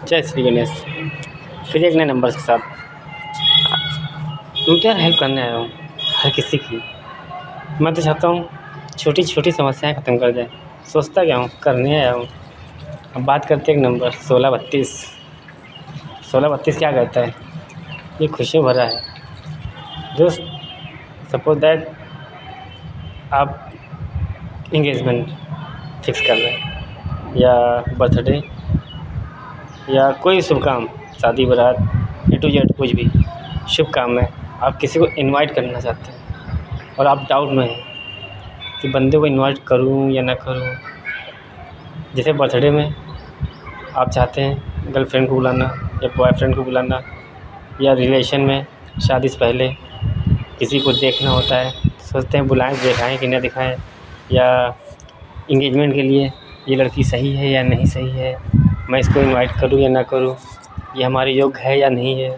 जय श्री गणेश। फिर एक नए नंबर के साथ मैं तो यार हेल्प करने आया हूँ हर किसी की। मैं तो चाहता हूँ छोटी छोटी समस्याएं ख़त्म कर जाए। सोचता क्या हूँ, करने आया हूँ। अब बात करते हैं एक नंबर 1632। 1632 क्या कहता है? ये खुशियों भरा है। जो सपोज दैट आप इंगेजमेंट फिक्स कर रहे हैं या बर्थडे या कोई शुभ काम, शादी बारात, ए टू जेड कुछ भी शुभ काम में आप किसी को इनवाइट करना चाहते हैं और आप डाउट में हैं कि बंदे को इनवाइट करूं या ना करूं। जैसे बर्थडे में आप चाहते हैं गर्लफ्रेंड को बुलाना या बॉयफ्रेंड को बुलाना, या रिलेशन में शादी से पहले किसी को देखना होता है, सोचते हैं बुलाएं, दिखाएं कि ना दिखाएं, या इंगेजमेंट के लिए ये लड़की सही है या नहीं सही है, मैं इसको इनवाइट करूं या ना करूं, ये हमारे योग्य है या नहीं है।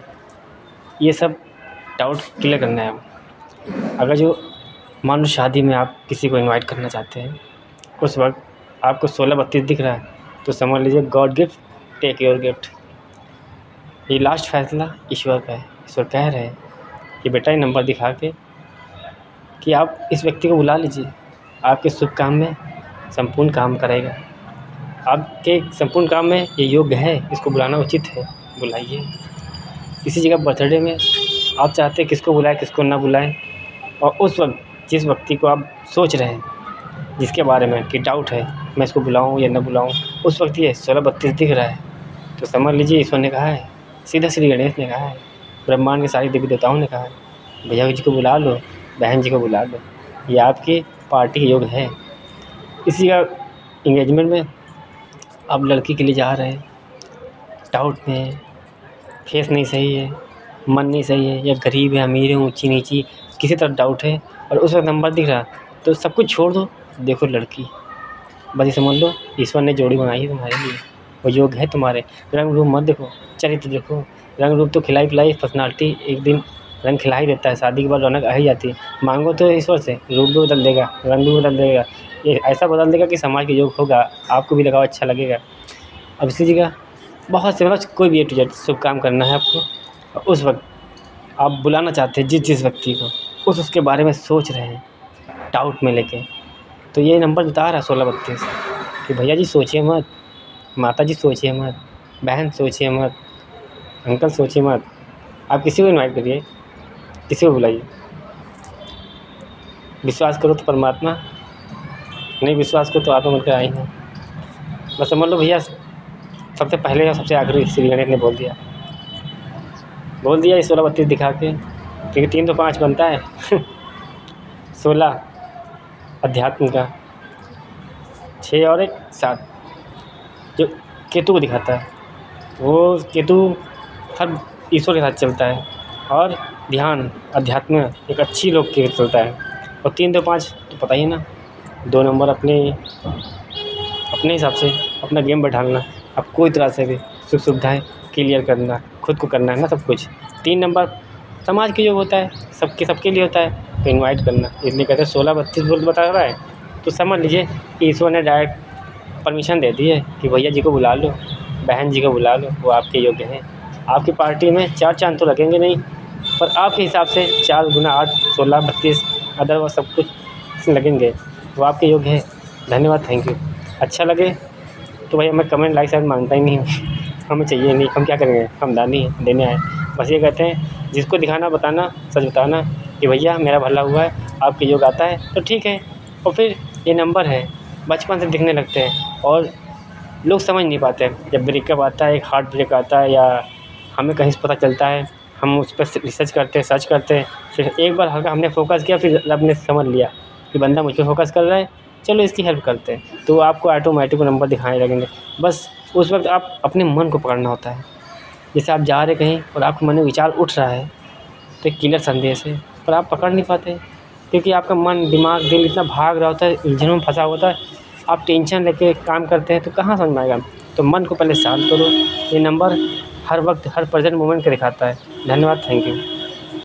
ये सब डाउट क्लियर करना है। अगर जो मान लो शादी में आप किसी को इनवाइट करना चाहते हैं, उस वक्त आपको 1632 दिख रहा है तो समझ लीजिए god gift, take your gift. ये लास्ट फैसला ईश्वर का है। ईश्वर कह रहे हैं कि बेटा ये नंबर दिखा के कि आप इस व्यक्ति को बुला लीजिए, आपके शुभ काम में संपूर्ण काम करेगा। आपके संपूर्ण काम में ये योग्य है, इसको बुलाना उचित है, बुलाइए। किसी जगह बर्थडे में आप चाहते हैं किसको बुलाएं किसको ना बुलाएं, और उस वक्त जिस व्यक्ति को आप सोच रहे हैं, जिसके बारे में कि डाउट है मैं इसको बुलाऊं या ना बुलाऊं, उस वक्त ये 1632 दिख रहा है तो समझ लीजिए ईश्वर ने कहा है, सीधा श्री गणेश ने कहा है, ब्रह्मांड के सारे देवी देवताओं ने कहा है, भैया जी को बुला लो, बहन जी को बुला लो, ये आपकी पार्टी के योग है। इसी का इंगेजमेंट में आप लड़की के लिए जा रहे हैं, डाउट में है, फेस नहीं सही है, मन नहीं सही है, या गरीब है अमीर है ऊंची नीची किसी तरफ डाउट है, और उस वक्त नंबर दिख रहा तो सब कुछ छोड़ दो, देखो लड़की। बस ये समझ लो ईश्वर ने जोड़ी बनाई है तुम्हारे लिए, वो योग है तुम्हारे। रंग रूप मत देखो, चरित्र देखो। रंग रूप तो खिलाई पिलाई पर्सनालिटी एक दिन रंग खिला ही देता है, शादी के बाद रौनक आ ही जाती है। मांगो तो ईश्वर से, रूप भी बदल देगा, रंग भी बदल देगा, ये ऐसा बदल देगा कि समाज के योग होगा, आपको भी लगाओ अच्छा लगेगा। अब इसी जगह बहुत से मतलब कोई भी ए टू जेड शुभ काम करना है आपको, और उस वक्त आप बुलाना चाहते हैं जिस व्यक्ति को, उसके बारे में सोच रहे हैं डाउट में लेके, तो ये नंबर बता रहा है 1632 कि भैया जी सोचिए मत, माता जी सोचिए मत, बहन सोचिए मत, अंकल सोचिए मत, आप किसी को इनवाइट करिए, किसी को बुलाइए। विश्वास करो तो परमात्मा, नहीं विश्वास करो तो आत्मा बनकर आई हैं। बस समझ लो भैया, सबसे पहले और सबसे आखिरी श्री गणेश ने बोल दिया ये 1632 दिखा के, क्योंकि 3 तो 5 बनता है 16 अध्यात्म का, 6 और 1 7 जो केतु को दिखाता है, वो केतु हर ईश्वर के साथ चलता है, और ध्यान अध्यात्म एक अच्छी लोग के चलता है। और 3 तो 5 तो पता ही ना, 2 नंबर अपने हिसाब से अपना गेम बैठाना, अब कोई तरह से भी सुख सुविधाएँ क्लियर करना, खुद को करना है ना सब कुछ। 3 नंबर समाज के योग होता है, सबके लिए होता है, तो इनवाइट करना, इसलिए कहते हैं 1632 बोल बता रहा है तो समझ लीजिए कि ईश्वर ने डायरेक्ट परमिशन दे दी है कि भैया जी को बुला लो, बहन जी को बुला लो, वो आपके योग्य हैं। आपकी पार्टी में 4 चाँद तो लगेंगे नहीं, पर आपके हिसाब से 4 गुना 8 16 32 अदर वो सब कुछ लगेंगे, वो आपके योग्य हैं। धन्यवाद, थैंक यू। अच्छा लगे तो भैया मैं कमेंट लाइक शायद मांगता ही नहीं हूँ हमें चाहिए नहीं, हम क्या करेंगे, हम दानी हैं, देने आए। बस ये कहते हैं जिसको दिखाना बताना, सच बताना कि भैया मेरा भला हुआ है, आपके योग आता है तो ठीक है। और फिर ये नंबर है, बचपन से दिखने लगते हैं और लोग समझ नहीं पाते। जब ब्रेकअप आता है, एक हार्ट ब्रेक आता है, या हमें कहीं से पता चलता है, हम उस पर रिसर्च करते हैं, सर्च करते हैं, फिर एक बार हल्का हमने फोकस किया, फिर रब ने समझ लिया कि बंदा मुझ पर फोकस कर रहा है, चलो इसकी हेल्प करते हैं, तो आपको ऑटोमेटिक नंबर दिखाने लगेंगे। बस उस वक्त आप अपने मन को पकड़ना होता है। जैसे आप जा रहे कहीं और आपके मन में विचार उठ रहा है तो एक क्लियर संदेश है, पर आप पकड़ नहीं पाते क्योंकि आपका मन दिमाग दिल इतना भाग रहा होता है, उलझनों में फंसा होता है, आप टेंशन लेके काम करते हैं तो कहाँ समझ में आएगा। तो मन को पहले शांत करो। ये नंबर हर वक्त हर प्रेजेंट मोमेंट का दिखाता है। धन्यवाद, थैंक यू।